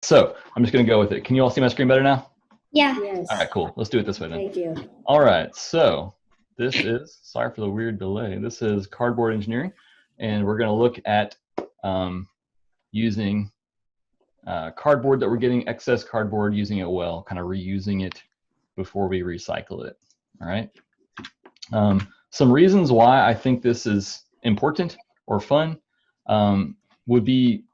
So I'm just going to go with it. Can you all see my screen better now? Yeah. Yes. All right, cool. Let's do it this way then. Thank you. All right, so this is, sorry for the weird delay, this is cardboard engineering, and we're going to look at using cardboard that we're getting, excess cardboard, using it well, kind of reusing it before we recycle it. All right. Some reasons why I think this is important or fun would be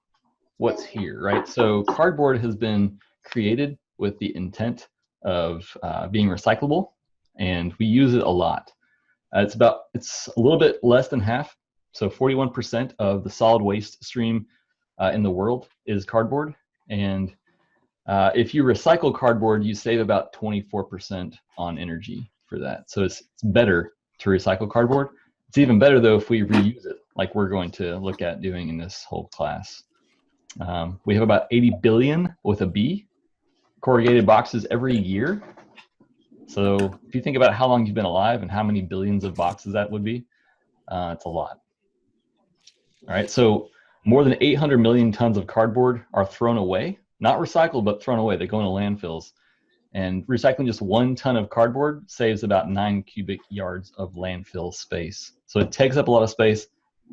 what's here, right? So cardboard has been created with the intent of being recyclable, and we use it a lot. It's a little bit less than half, so 41% of the solid waste stream in the world is cardboard, and if you recycle cardboard, you save about 24% on energy for that. So it's better to recycle cardboard. It's even better though if we reuse it, like we're going to look at doing in this whole class. We have about 80 billion with a B corrugated boxes every year. So if you think about how long you've been alive and how many billions of boxes that would be, it's a lot. All right, so more than 800 million tons of cardboard are thrown away, not recycled, but thrown away. They go into landfills. And recycling just 1 ton of cardboard saves about 9 cubic yards of landfill space. So it takes up a lot of space,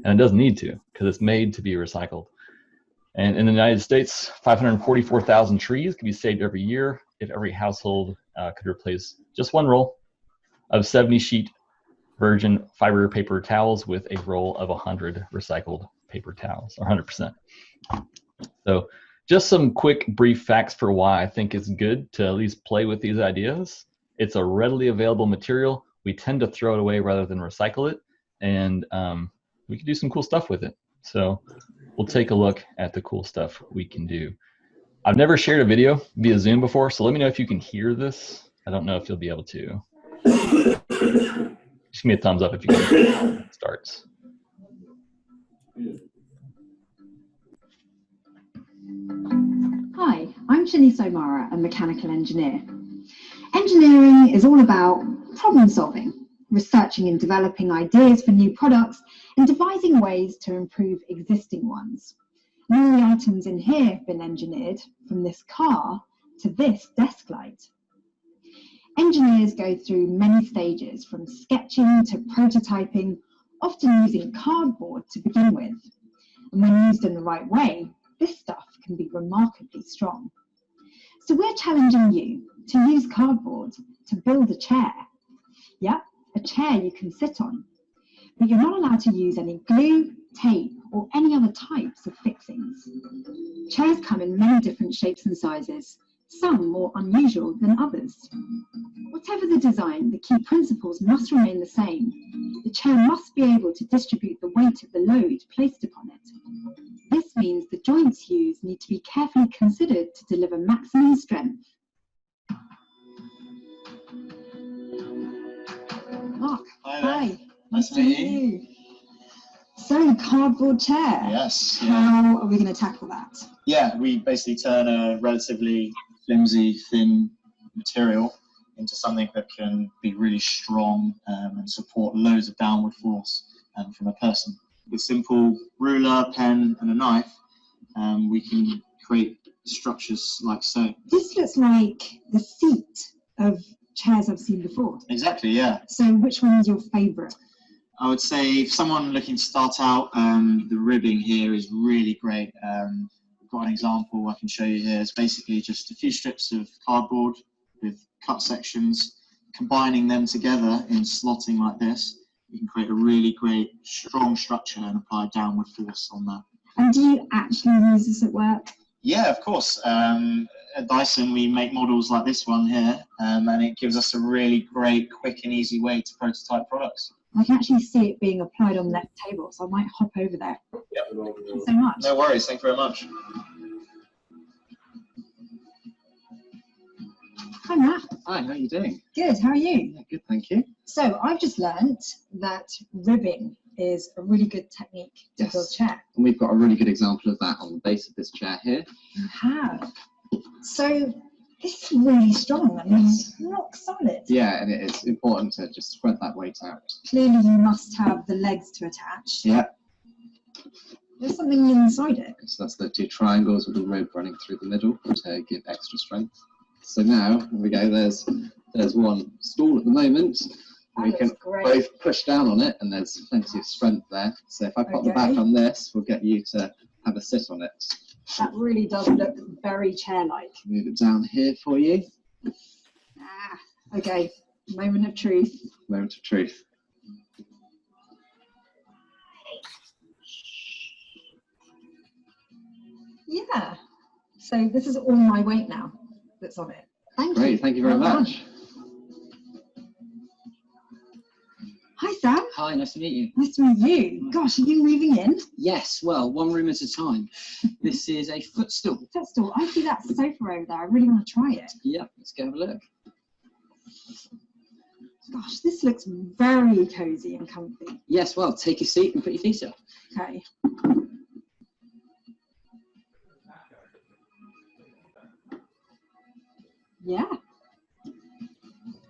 and it doesn't need to because it's made to be recycled. And in the United States, 544,000 trees can be saved every year if every household could replace just 1 roll of 70 sheet virgin fiber paper towels with a roll of 100 recycled paper towels, or 100%. So just some quick brief facts for why I think it's good to at least play with these ideas. It's a readily available material. We tend to throw it away rather than recycle it, and we can do some cool stuff with it. So we'll take a look at the cool stuff we can do. I've never shared a video via Zoom before, so let me know if you can hear this. I don't know if you'll be able to. Just give me a thumbs up if you can hear it when it starts. Hi, I'm Shanice O'Mara, a mechanical engineer. Engineering is all about problem solving, researching and developing ideas for new products, and devising ways to improve existing ones. And all the items in here have been engineered, from this car to this desk light. Engineers go through many stages, from sketching to prototyping, often using cardboard to begin with. And when used in the right way, this stuff can be remarkably strong. So we're challenging you to use cardboard to build a chair. Yeah, a chair you can sit on. But you're not allowed to use any glue, tape, or any other types of fixings. Chairs come in many different shapes and sizes, some more unusual than others. Whatever the design, the key principles must remain the same. The chair must be able to distribute the weight of the load placed upon it. This means the joints used need to be carefully considered to deliver maximum strength. Mark, hi. Nice to meet you. So, the cardboard chair. Yes. How are we going to tackle that? Yeah, we basically turn a relatively flimsy, thin material into something that can be really strong and support loads of downward force from a person. With simple ruler, pen, and a knife, we can create structures like so. This looks like the seat of chairs I've seen before. Exactly, yeah. So, which one is your favourite? I would say if someone looking to start out, the ribbing here is really great. We've got an example I can show you here. It's basically just a few strips of cardboard with cut sections. Combining them together in slotting like this, you can create a really great, strong structure and apply downward force on that. And do you actually use this at work? Yeah, of course. At Dyson, we make models like this one here, and it gives us a really great, quick and easy way to prototype products. I can actually see it being applied on the left table, so I might hop over there. Yep. Thank you so much. No worries, thank you very much. Hi, Matt. Hi, how are you doing? Good, how are you? Yeah, good, thank you. So, I've just learned that ribbing is a really good technique to build a chair. And we've got a really good example of that on the base of this chair here. You have. So, this is really strong. I mean, it's rock solid. Yeah, and it's important to just spread that weight out. Clearly, you must have the legs to attach. Yeah. There's something inside it. So that's the two triangles with the rib running through the middle to give extra strength. So now, here we go, there's one stool at the moment. That We can looks great. both push down on it, and there's plenty of strength there. So if I put the back Okay. on this, we'll get you to have a sit on it. That really does look very chair-like. Move it down here for you. Ah, okay, moment of truth. Moment of truth. Yeah. So this is all my weight now that's on it. Thank you. Great, thank you very Well done. much. Hi, Sam. Hi, nice to meet you. Nice to meet you. Gosh, are you moving in? Yes, well, one room at a time. This is a footstool. Footstool. I see that sofa over there. I really want to try it. Yep, let's go have a look. Gosh, this looks very cozy and comfy. Yes, well, take a seat and put your feet up. Okay. Yeah.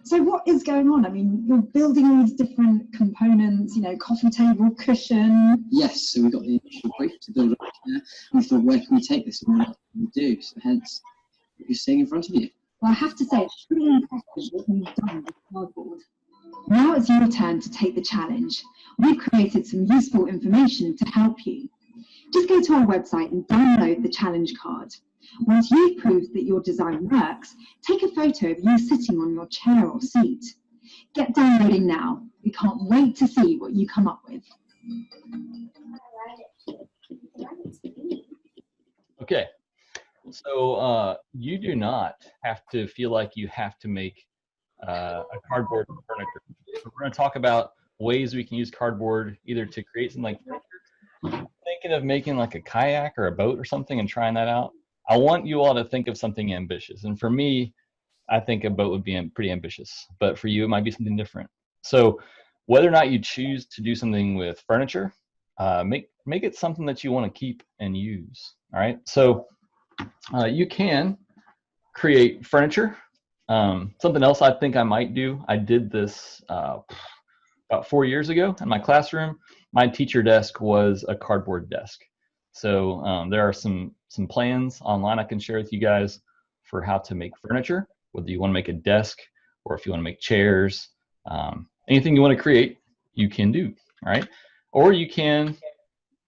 So what is going on? I mean, you're building all these different components, you know, coffee table, cushion. Yes, so we got the initial brief to build up here. We thought, where can we take this and what can we do? So hence, what you're seeing in front of you. Well, I have to say, it's pretty impressive what you've done with cardboard. Now it's your turn to take the challenge. We've created some useful information to help you. Just go to our website and download the challenge card. Once you've proved that your design works, take a photo of you sitting on your chair or seat. Get downloading now. We can't wait to see what you come up with. Okay, so you do not have to feel like you have to make a cardboard furniture. So we're going to talk about ways we can use cardboard either to create something like furniture. Thinking of making like a kayak or a boat or something and trying that out. I want you all to think of something ambitious. And for me, I think a boat would be pretty ambitious. But for you, it might be something different. So whether or not you choose to do something with furniture, make it something that you want to keep and use. All right. So you can create furniture. Something else I think I might do. I did this about 4 years ago in my classroom. My teacher desk was a cardboard desk. So there are some plans online I can share with you guys for how to make furniture, whether you want to make a desk or if you want to make chairs, anything you want to create, you can do, all right? Or you can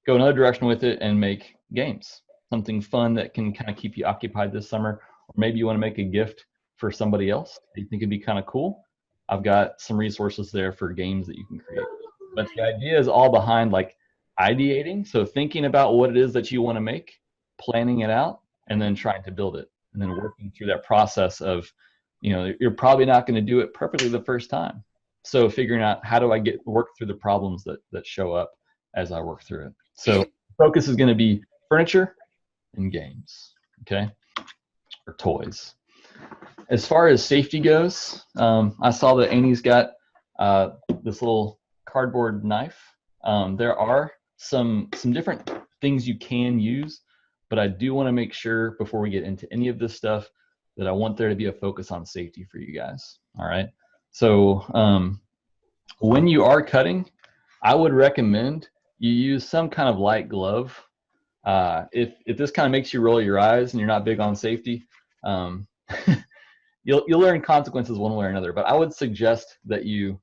go another direction with it and make games, something fun that can kind of keep you occupied this summer. Or maybe you want to make a gift for somebody else that you think would be kind of cool. I've got some resources there for games that you can create. But the idea is all behind like ideating, so thinking about what it is that you want to make, planning it out, and then trying to build it, and then working through that process of, you know, you're probably not going to do it perfectly the first time. So figuring out how do I work through the problems that show up as I work through it. So focus is going to be furniture and games, okay, or toys. As far as safety goes, I saw that Annie's got this little cardboard knife. There are some different things you can use, but I do want to make sure before we get into any of this stuff that I want there to be a focus on safety for you guys. All right. So when you are cutting, I would recommend you use some kind of light glove. If this kind of makes you roll your eyes and you're not big on safety, you'll learn consequences one way or another. But I would suggest that you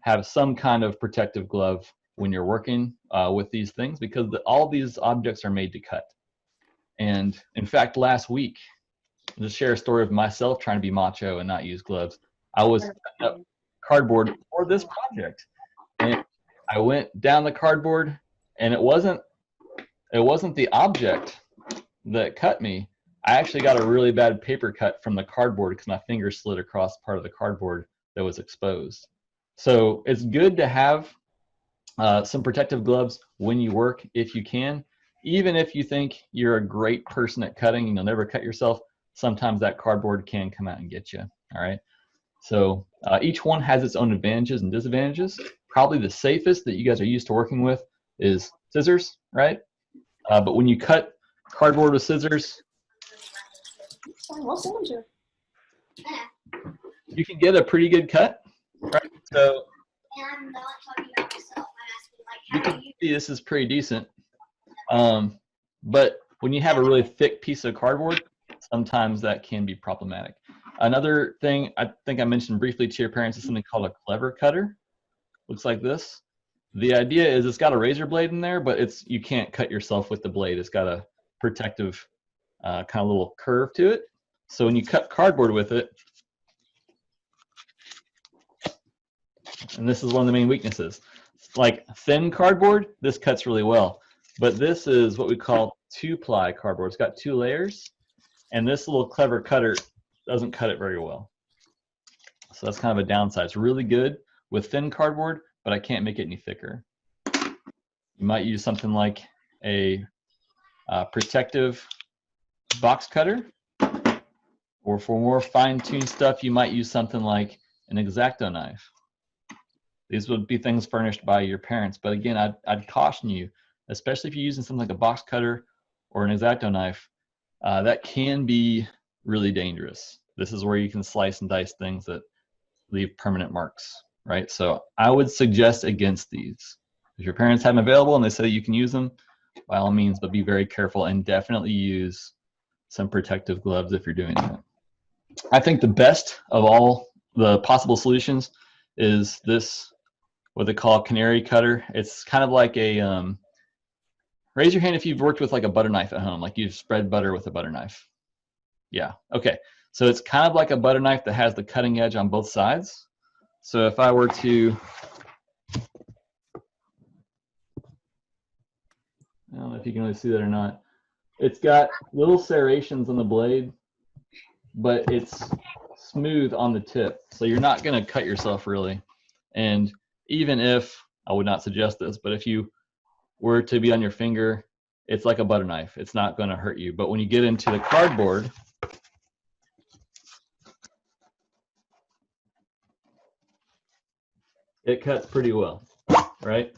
have some kind of protective glove when you're working with these things, because all these objects are made to cut. And in fact, last week, I'll just share a story of myself trying to be macho and not use gloves. I was cutting up cardboard for this project, and I went down the cardboard, and it wasn't the object that cut me. I actually got a really bad paper cut from the cardboard because my finger slid across part of the cardboard that was exposed. So it's good to have some protective gloves when you work if you can. Even if you think you're a great person at cutting and you'll never cut yourself, sometimes that cardboard can come out and get you, all right? So each one has its own advantages and disadvantages. Probably the safest that you guys are used to working with is scissors, right? But when you cut cardboard with scissors, you can get a pretty good cut, right? So And I'm not talking about myself. I'm asking, like, you how can do you see this is pretty decent. But when you have a really thick piece of cardboard, sometimes that can be problematic. Another thing I think I mentioned briefly to your parents is something called a clever cutter. Looks like this. The idea is it's got a razor blade in there, but you can't cut yourself with the blade. It's got a protective kind of little curve to it. So when you cut cardboard with it, and this is one of the main weaknesses, like thin cardboard, this cuts really well. But this is what we call 2-ply cardboard. It's got 2 layers, and this little clever cutter doesn't cut it very well. So that's kind of a downside. It's really good with thin cardboard, but I can't make it any thicker. You might use something like a protective box cutter, or for more fine-tuned stuff, you might use something like an X-Acto knife. These would be things furnished by your parents, but again, I'd caution you, especially if you're using something like a box cutter or an X-Acto knife, that can be really dangerous. This is where you can slice and dice things that leave permanent marks, right? So I would suggest against these. If your parents have them available and they say you can use them, by all means, but be very careful and definitely use some protective gloves if you're doing that. I think the best of all the possible solutions is this, what they call a canary cutter. It's kind of like a, raise your hand if you've worked with like a butter knife at home, like you've spread butter with a butter knife. Yeah, okay. So it's kind of like a butter knife that has the cutting edge on both sides. So if I were to, I don't know if you can really see that or not. It's got little serrations on the blade, but it's smooth on the tip. So you're not going to cut yourself really. And even if, I would not suggest this, but if you were to be on your finger, it's like a butter knife. It's not going to hurt you. But when you get into the cardboard, it cuts pretty well, right?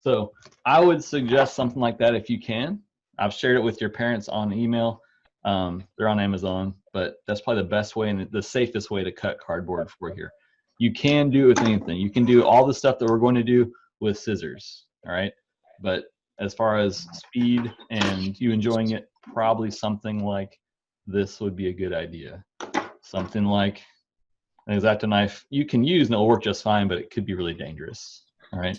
So I would suggest something like that if you can. I've shared it with your parents on email. They're on Amazon, but that's probably the best way and the safest way to cut cardboard for here. You can do it with anything. You can do all the stuff that we're going to do with scissors, all right? But as far as speed and you enjoying it, probably something like this would be a good idea. Something like an X-Acto knife you can use and it'll work just fine, but it could be really dangerous, all right?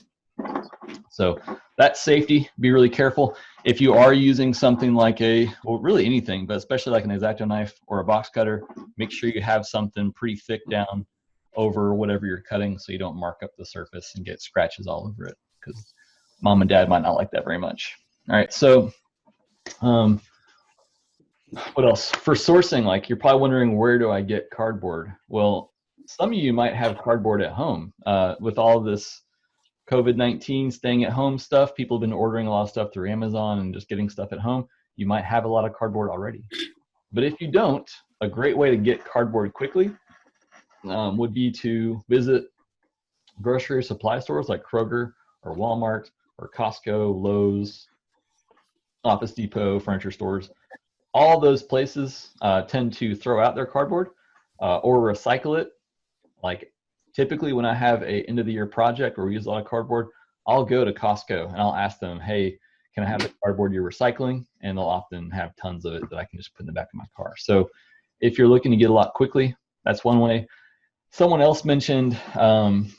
So that's safety. Be really careful. If you are using something like well, really anything, but especially like an X-Acto knife or a box cutter, make sure you have something pretty thick down over whatever you're cutting so you don't mark up the surface and get scratches all over it, because mom and dad might not like that very much. All right, so what else? For sourcing, like you're probably wondering, where do I get cardboard? Well, some of you might have cardboard at home. With all this COVID-19 staying at home stuff, people have been ordering a lot of stuff through Amazon and just getting stuff at home. You might have a lot of cardboard already. But if you don't, a great way to get cardboard quickly would be to visit grocery supply stores like Kroger or Walmart or Costco, Lowe's, Office Depot, furniture stores. All those places tend to throw out their cardboard or recycle it. Like typically when I have a end of the year project where we use a lot of cardboard, I'll go to Costco and I'll ask them, hey, can I have the cardboard you're recycling? And they'll often have tons of it that I can just put in the back of my car. So if you're looking to get a lot quickly, that's one way. Someone else mentioned on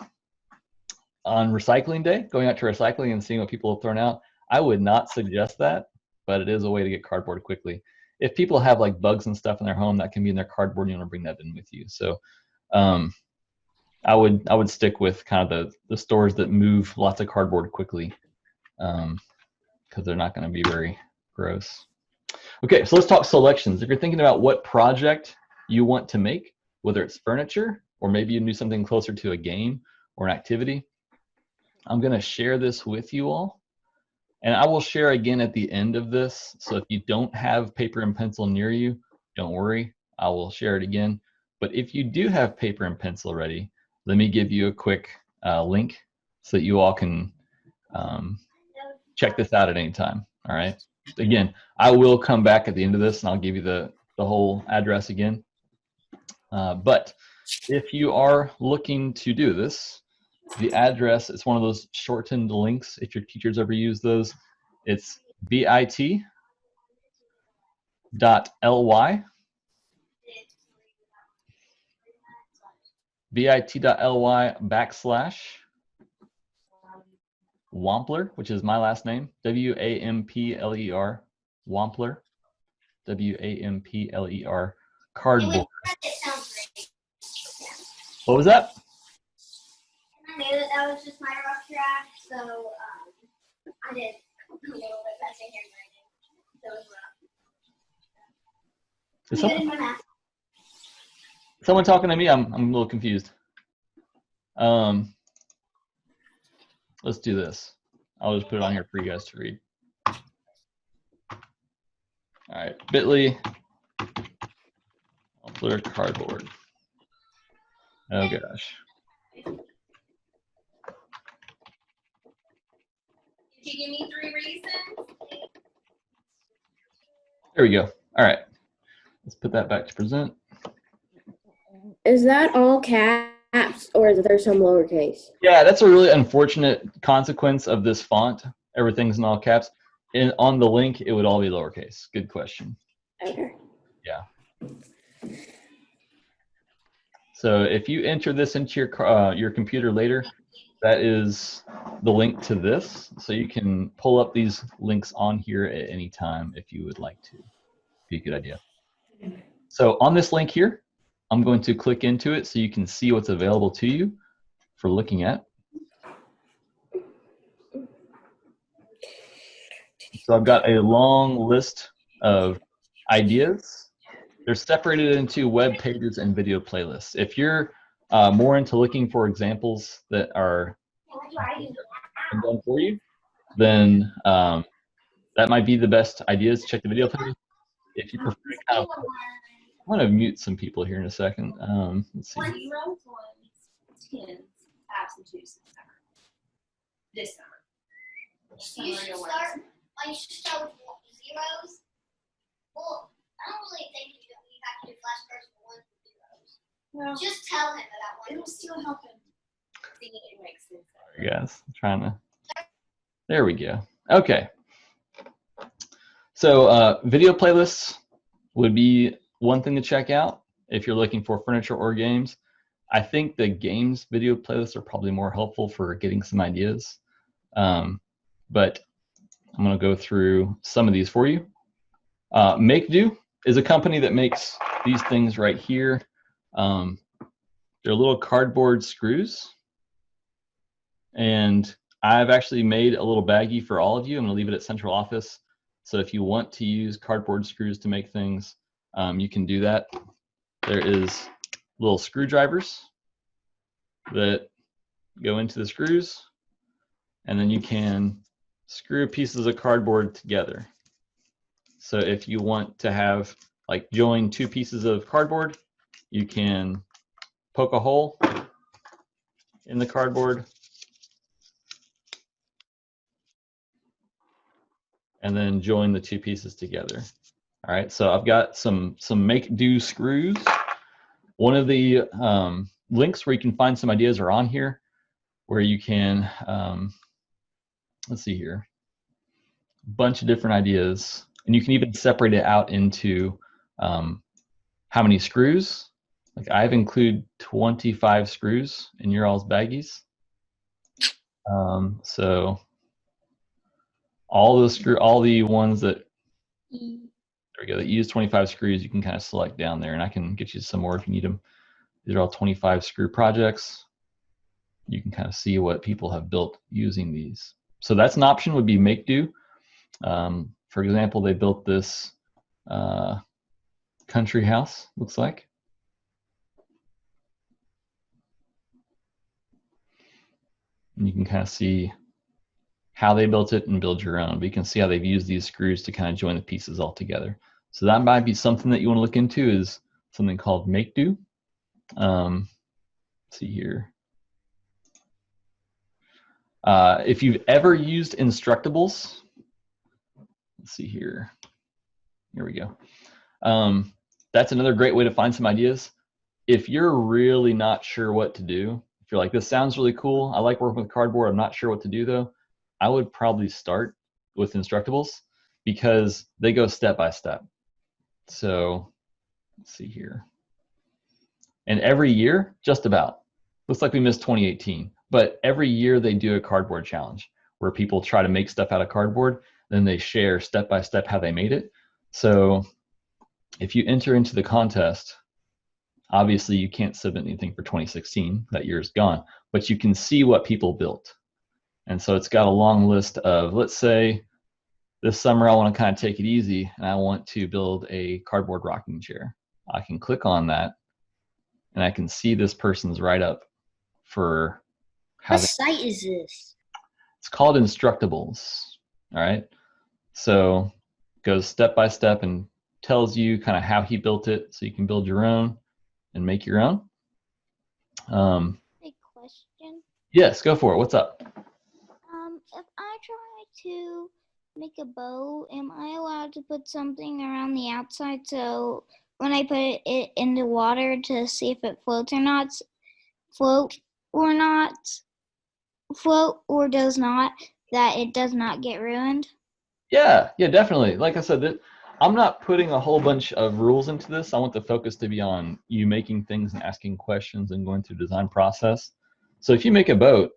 recycling day, going out to recycling and seeing what people have thrown out. I would not suggest that, but it is a way to get cardboard quickly. If people have like bugs and stuff in their home, that can be in their cardboard, you want to bring that in with you. So I would stick with kind of the stores that move lots of cardboard quickly, because they're not going to be very gross. Okay, so let's talk selections. If you're thinking about what project you want to make, whether it's furniture or maybe you do something closer to a game or an activity, I'm going to share this with you all. And I will share again at the end of this. So if you don't have paper and pencil near you, don't worry, I will share it again. But if you do have paper and pencil ready, let me give you a quick link so that you all can check this out at any time. All right. Again, I will come back at the end of this and I'll give you the whole address again. But if you are looking to do this, The address, it's one of those shortened links. If your teachers ever use those, it's bit.ly bit.ly/Wampler, which is my last name, Wampler, Wampler, Wampler, cardboard. What was that? I knew that was just my rough draft, so I did a little bit better handwriting. So it was rough. Good in math. Someone talking to me? I'm a little confused. Let's do this. I'll just put it on here for you guys to read. All right, bit.ly, Wampler cardboard. Oh gosh. Did you give me 3 reasons? There we go. All right. Let's put that back to present. Is that all caps or is there some lowercase? Yeah, that's a really unfortunate consequence of this font. Everything's in all caps. And on the link, it would all be lowercase. Good question. Okay. Yeah. So if you enter this into your computer later, that is the link to this. So you can pull up these links on here at any time if you would like to. Be a good idea. So on this link here, I'm going to click into it so you can see what's available to you for looking at. So I've got a long list of ideas. They're separated into web pages and video playlists. If you're more into looking for examples that are done for you, then that might be the best ideas. Check the video page. If you prefer to kind of, I'm going to mute some people here in a second. Let's see. 0s, 1s, 10s, abs, and 2s this summer. You should start with 0s. Well, I don't really think you have to do flashcards for 1s and 0s. Well, just tell him about 1s. It'll still help him see it makes sense. Sorry guys, I'm trying to. There we go. Okay. So video playlists would be one thing to check out if you're looking for furniture or games. I think the games video playlists are probably more helpful for getting some ideas. But I'm going to go through some of these for you. Make Do is a company that makes these things right here. They're little cardboard screws. And I've actually made a little baggie for all of you. I'm going to leave it at central office. So if you want to use cardboard screws to make things, you can do that. There is little screwdrivers that go into the screws, and then you can screw pieces of cardboard together. So if you want to have, like, join 2 pieces of cardboard, you can poke a hole in the cardboard and then join the 2 pieces together. All right, so I've got some Make Do screws. One of the links where you can find some ideas are on here, where you can, let's see here, a bunch of different ideas. And you can even separate it out into how many screws. Like I've included 25 screws in your all's baggies. So all the ones that, there we go, that use 25 screws, you can kind of select down there, and I can get you some more if you need them. These are all 25 screw projects. You can kind of see what people have built using these. So that's an option, would be Make Do. For example, they built this country house, looks like. And you can kind of see how they built it and build your own. But you can see how they've used these screws to kind of join the pieces all together. So that might be something that you want to look into, is something called Make Do. Let's see here. If you've ever used Instructables, let's see here. Here we go. That's another great way to find some ideas. If you're really not sure what to do, If you're like, this sounds really cool, I like working with cardboard, I'm not sure what to do though, I would probably start with Instructables because they go step by step. So let's see here. And every year, just about, looks like we missed 2018, but every year they do a cardboard challenge where people try to make stuff out of cardboard, then they share step by step how they made it. So if you enter into the contest, obviously you can't submit anything for 2016, that year's gone, but you can see what people built. And so it's got a long list of, let's say this summer I want to kind of take it easy and I want to build a cardboard rocking chair. I can click on that and I can see this person's write-up for how What site is this? it's called Instructables. All right. So it goes step by step and tells you kind of how he built it so you can build your own and make your own. A question. Yes, go for it. What's up? If I try to make a bow, am I allowed to put something around the outside so when I put it in the water to see if it floats or not, float or does not, that it does not get ruined? Yeah, definitely. Like I said, I'm not putting a whole bunch of rules into this. I want the focus to be on you making things and asking questions and going through the design process. So if you make a boat,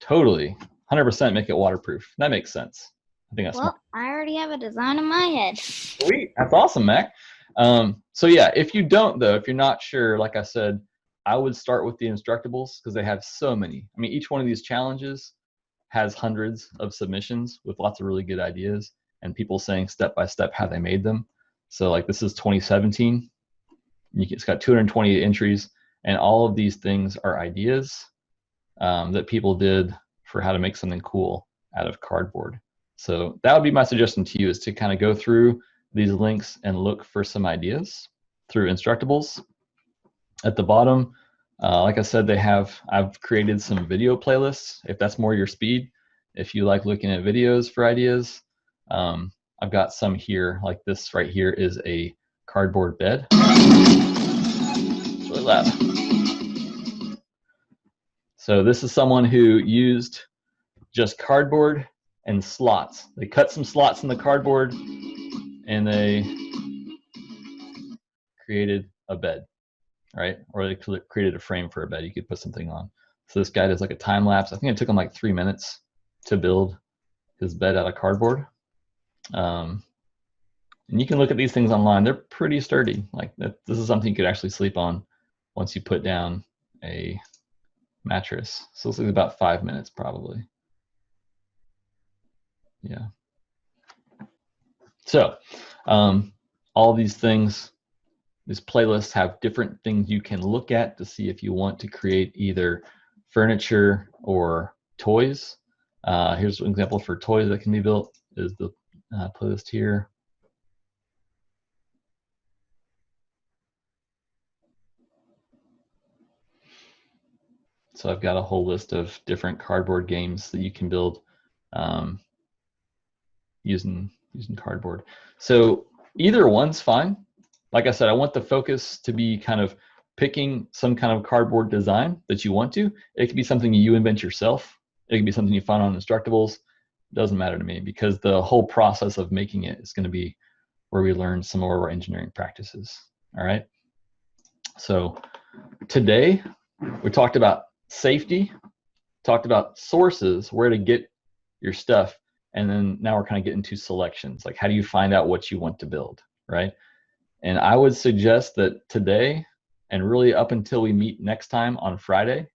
totally, 100% make it waterproof. That makes sense. I think that's smart. I already have a design in my head. Sweet. That's awesome, Mac. So yeah, if you don't though, if you're not sure, like I said, I would start with the Instructables because they have so many. I mean, each one of these challenges has hundreds of submissions with lots of really good ideas and people saying step by step how they made them. So like this is 2017. It's got 228 entries and all of these things are ideas that people did for how to make something cool out of cardboard. So that would be my suggestion to you, is to kind of go through these links and look for some ideas through Instructables. At the bottom, like I said, I've created some video playlists if that's more your speed. If you like looking at videos for ideas, I've got some here, like this right here is a cardboard bed. It's really loud. So this is someone who used just cardboard and slots. They cut some slots in the cardboard and they created a bed, right? Or they created a frame for a bed you could put something on. So this guy does like a time lapse. I think it took him like 3 minutes to build his bed out of cardboard. And you can look at these things online. They're pretty sturdy. Like this is something you could actually sleep on once you put down a mattress. So this is about 5 minutes probably. Yeah. So all these things, these playlists have different things you can look at to see if you want to create either furniture or toys. Here's an example for toys that can be built, is the playlist here. So I've got a whole list of different cardboard games that you can build using cardboard. So either one's fine. Like I said, I want the focus to be kind of picking some kind of cardboard design that you want to. It could be something you invent yourself. It could be something you find on Instructables. Doesn't matter to me because the whole process of making it is going to be where we learn some more of our engineering practices. All right. So today we talked about safety, talked about sources, where to get your stuff, and then now we're kind of getting to selections, like how do you find out what you want to build, right? And I would suggest that today, and really up until we meet next time on Friday,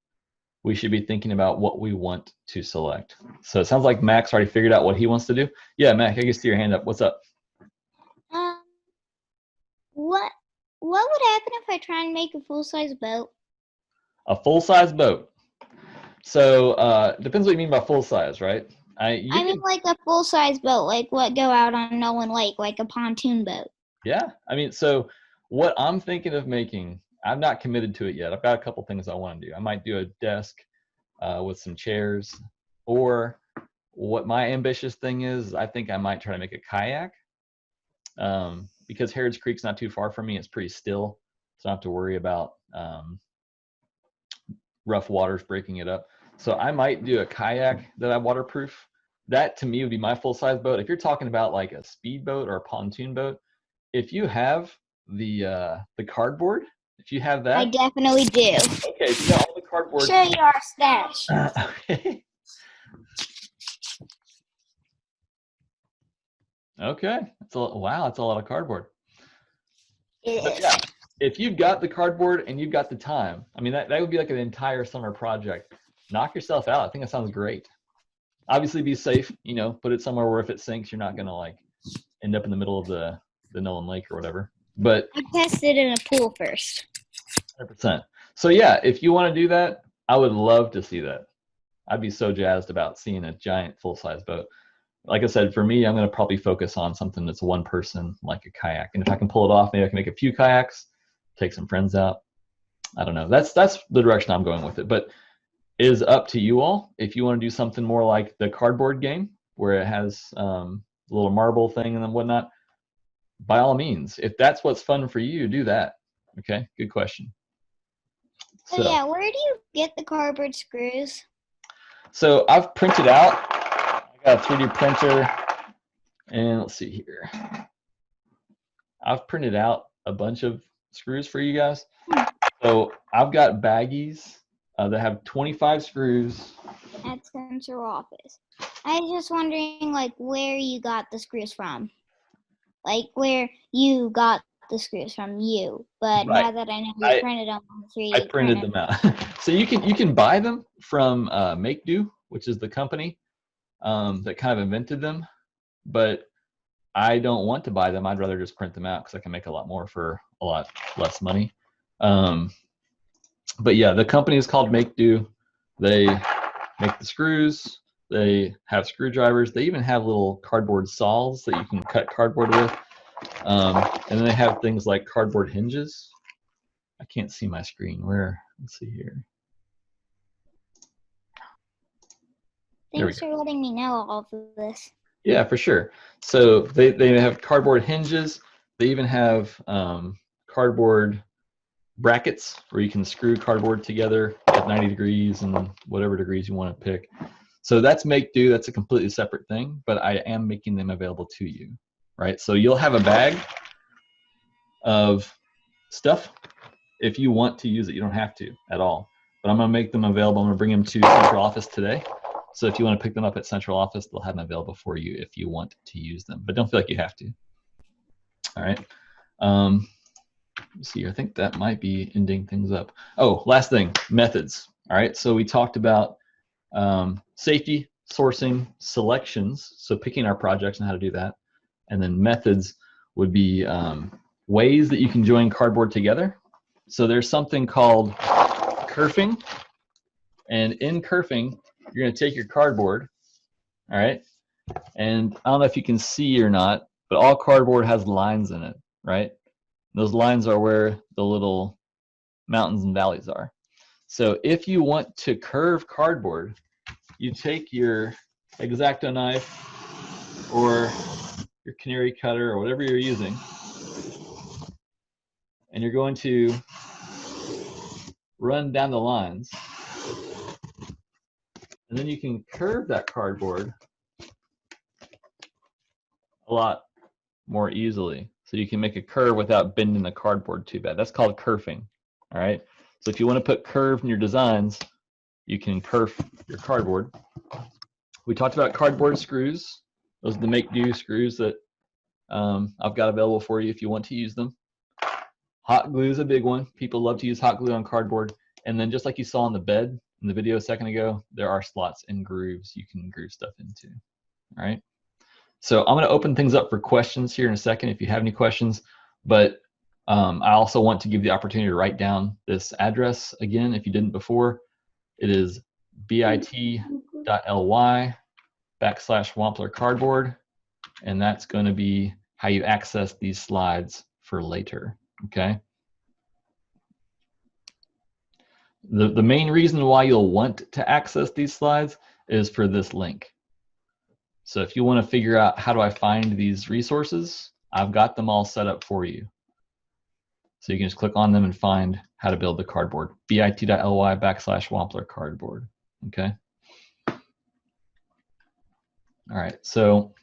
we should be thinking about what we want to select. So it sounds like Mac's already figured out what he wants to do. Yeah, Mac, I can see your hand up. What's up? What would happen if I try and make a full-size boat? A full-size boat. So depends what you mean by full-size, right? I mean like a full-size boat, like what go out on Nolan Lake, like a pontoon boat. Yeah, I mean, so what I'm thinking of making, I'm not committed to it yet. I've got a couple things I want to do. I might do a desk with some chairs, or what my ambitious thing is, I think I might try to make a kayak because Harrods Creek's not too far from me. It's pretty still, so I don't have to worry about rough waters breaking it up. So I might do a kayak that I waterproof. That to me would be my full-size boat. If you're talking about like a speedboat or a pontoon boat, if you have the cardboard, if you have that, I definitely do. okay, if you got all the cardboard. Show you our stash. Okay. Okay. Wow, that's a lot of cardboard. But yeah, if you've got the cardboard and you've got the time, I mean, that would be like an entire summer project. Knock yourself out. I think that sounds great. Obviously, be safe. You know, put it somewhere where if it sinks, you're not gonna like end up in the middle of the Nolan Lake or whatever. But I tested in a pool first. 100%. So yeah, if you want to do that, I would love to see that. I'd be so jazzed about seeing a giant full-size boat. Like I said, for me, I'm going to probably focus on something that's one person, like a kayak. And if I can pull it off, maybe I can make a few kayaks, take some friends out. I don't know. That's the direction I'm going with it. But it is up to you all. If you want to do something more like the cardboard game, where it has a little marble thing and then whatnot, by all means. If that's what's fun for you, do that. Okay, good question. So yeah, where do you get the cardboard screws? So I've printed out. I got a 3D printer, and let's see here. I've printed out a bunch of screws for you guys. So I've got baggies that have 25 screws. At central office. I was just wondering, like, where you got the screws from. Like, where you got the screws from you. But Right. now that I know you printed them on the 3D I printed them out. So you can buy them from Make Do, which is the company that kind of invented them. But I don't want to buy them. I'd rather just print them out because I can make a lot more for a lot less money. But yeah, the company is called Make Do. They make the screws. They have screwdrivers. They even have little cardboard saws that you can cut cardboard with. And then they have things like cardboard hinges. I can't see my screen. Where? Let's see here. Thanks for letting me know all of this. Yeah, for sure. So they have cardboard hinges. They even have cardboard brackets where you can screw cardboard together at 90 degrees and whatever degrees you want to pick. So that's Make Do. That's a completely separate thing, but I am making them available to you, right? So you'll have a bag of stuff. If you want to use it, you don't have to at all. But I'm going to make them available. I'm going to bring them to central office today. So if you want to pick them up at central office, they'll have them available for you if you want to use them. But don't feel like you have to. All right. Let's see, I think that might be ending things up. Oh, last thing, methods. All right. So we talked about safety, sourcing, selections. So picking our projects and how to do that. And then methods would be ways that you can join cardboard together. So there's something called kerfing. And in kerfing, you're going to take your cardboard, all right? And I don't know if you can see or not, but all cardboard has lines in it, right? Those lines are where the little mountains and valleys are. So if you want to curve cardboard, you take your X-Acto knife or your canary cutter or whatever you're using, and you're going to run down the lines. And then you can curve that cardboard a lot more easily. So you can make a curve without bending the cardboard too bad. That's called kerfing, all right? So if you want to put curve in your designs, you can kerf your cardboard. We talked about cardboard screws. Those are the Make Do screws that I've got available for you if you want to use them. Hot glue is a big one. People love to use hot glue on cardboard. And then just like you saw on the bed in the video a second ago, there are slots and grooves you can groove stuff into, all right? So I'm going to open things up for questions here in a second if you have any questions, but I also want to give the opportunity to write down this address again if you didn't before. It is bit.ly/Wampler Cardboard, and that's going to be how you access these slides for later, okay? The main reason why you'll want to access these slides is for this link. So if you want to figure out how do I find these resources, I've got them all set up for you. So you can just click on them and find how to build the cardboard. bit.ly/Wampler cardboard. Okay. All right. So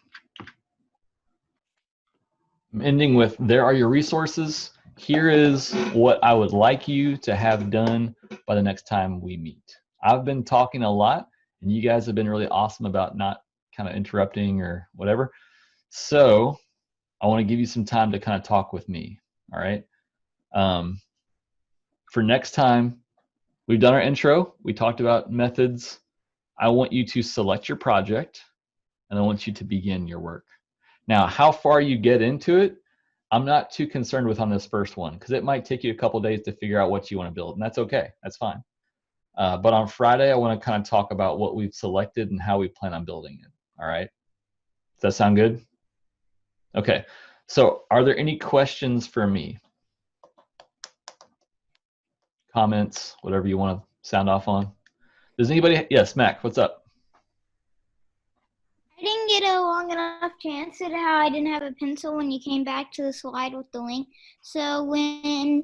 I'm ending with, there are your resources. Here is what I would like you to have done by the next time we meet. I've been talking a lot, and you guys have been really awesome about not kind of interrupting or whatever. So I want to give you some time to kind of talk with me. All right. For next time, we've done our intro. We talked about methods. I want you to select your project, and I want you to begin your work. Now, how far you get into it, I'm not too concerned with on this first one, because it might take you a couple days to figure out what you want to build, and that's okay. That's fine. But on Friday, I want to kind of talk about what we've selected and how we plan on building it. All right. Does that sound good? Okay. So are there any questions for me? Comments, whatever you want to sound off on. Does anybody? Yes, Mac, what's up? I didn't get a long enough to answer to how I didn't have a pencil when you came back to the slide with the link. So when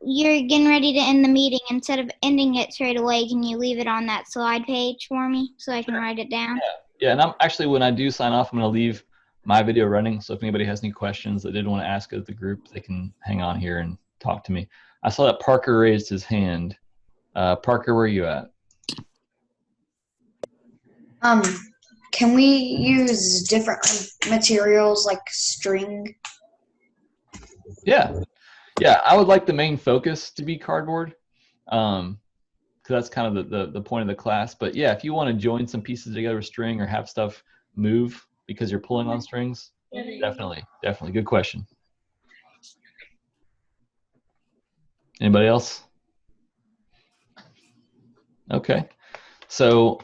you're getting ready to end the meeting, instead of ending it straight away, can you leave it on that slide page for me so I can write it down? Yeah, and I'm actually, when I do sign off, I'm going to leave my video running. So if anybody has any questions that they did want to ask of the group, they can hang on here and talk to me. I saw that Parker raised his hand. Parker, where are you at? Can we use different materials like string? Yeah, I would like the main focus to be cardboard, because that's kind of the point of the class. But yeah, if you want to join some pieces together with string or have stuff move because you're pulling on strings, definitely. Good question. Anybody else? Okay. So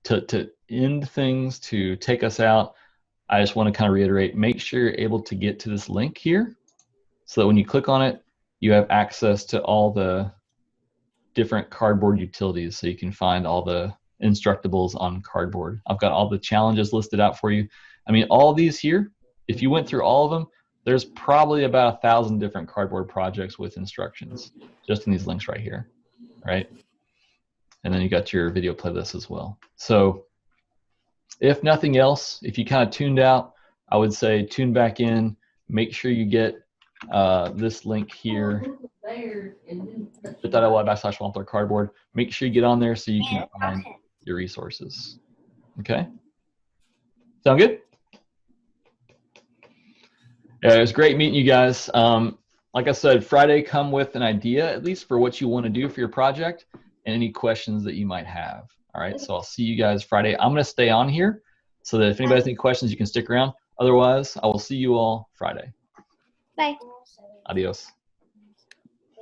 to end things, to take us out, I just want to kind of reiterate, make sure you're able to get to this link here so that when you click on it, you have access to all the different cardboard utilities, so you can find all the instructables on cardboard. I've got all the challenges listed out for you. I mean, all these here, if you went through all of them, there's probably about 1,000 different cardboard projects with instructions just in these links right here, right? And then you got your video playlist as well. So if nothing else, if you kind of tuned out, I would say tune back in, make sure you get this link here, bit.ly/Wampler cardboard. Make sure you get on there so you can find your resources. Okay? Sound good? Yeah, it was great meeting you guys. Like I said, Friday, come with an idea, at least for what you want to do for your project and any questions that you might have. All right, so I'll see you guys Friday. I'm going to stay on here so that if anybody has any questions, you can stick around. Otherwise, I will see you all Friday. Bye. Adios.